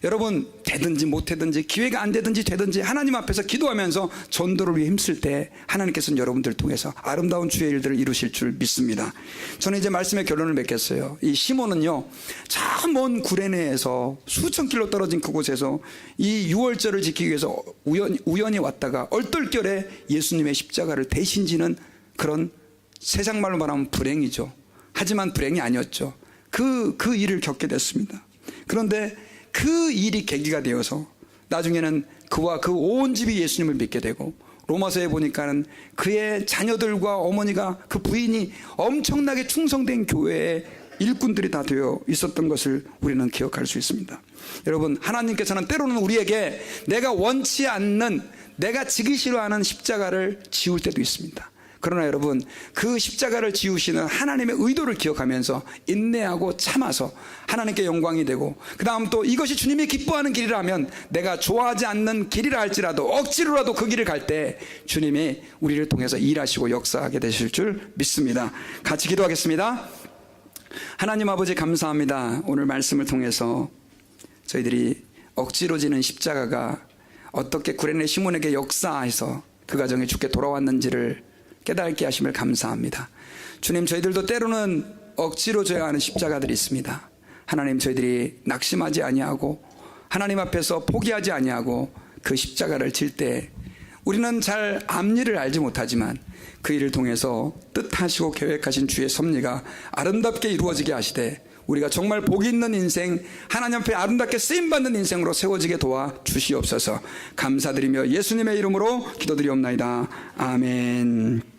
여러분, 되든지 못되든지 기회가 안 되든지 되든지 하나님 앞에서 기도하면서 전도를 위해 힘쓸 때 하나님께서는 여러분들을 통해서 아름다운 주의 일들을 이루실 줄 믿습니다. 저는 이제 말씀의 결론을 맺겠어요. 이 시몬은요, 저 먼 구레네에서 수천 킬로 떨어진 그곳에서 이 유월절을 지키기 위해서 우연히 왔다가 얼떨결에 예수님의 십자가를 대신 지는 그런, 세상 말로 말하면 불행이죠. 하지만 불행이 아니었죠. 그 일을 겪게 됐습니다. 그런데 그 일이 계기가 되어서 나중에는 그와 그 온 집이 예수님을 믿게 되고 로마서에 보니까는 그의 자녀들과 어머니가 그 부인이 엄청나게 충성된 교회의 일꾼들이 다 되어 있었던 것을 우리는 기억할 수 있습니다. 여러분, 하나님께서는 때로는 우리에게 내가 원치 않는, 내가 지기 싫어하는 십자가를 지울 때도 있습니다. 그러나 여러분, 그 십자가를 지우시는 하나님의 의도를 기억하면서 인내하고 참아서 하나님께 영광이 되고, 그 다음 또 이것이 주님이 기뻐하는 길이라면 내가 좋아하지 않는 길이라 할지라도 억지로라도 그 길을 갈 때 주님이 우리를 통해서 일하시고 역사하게 되실 줄 믿습니다. 같이 기도하겠습니다. 하나님 아버지, 감사합니다. 오늘 말씀을 통해서 저희들이 억지로 지는 십자가가 어떻게 구레네 시몬에게 역사해서 그 가정에 주께 돌아왔는지를 깨닫게 하심을 감사합니다. 주님, 저희들도 때로는 억지로 져야 하는 십자가들이 있습니다. 하나님, 저희들이 낙심하지 아니하고 하나님 앞에서 포기하지 아니하고 그 십자가를 질 때 우리는 잘 앞일을 알지 못하지만 그 일을 통해서 뜻하시고 계획하신 주의 섭리가 아름답게 이루어지게 하시되 우리가 정말 복이 있는 인생, 하나님 앞에 아름답게 쓰임받는 인생으로 세워지게 도와 주시옵소서. 감사드리며 예수님의 이름으로 기도드리옵나이다. 아멘.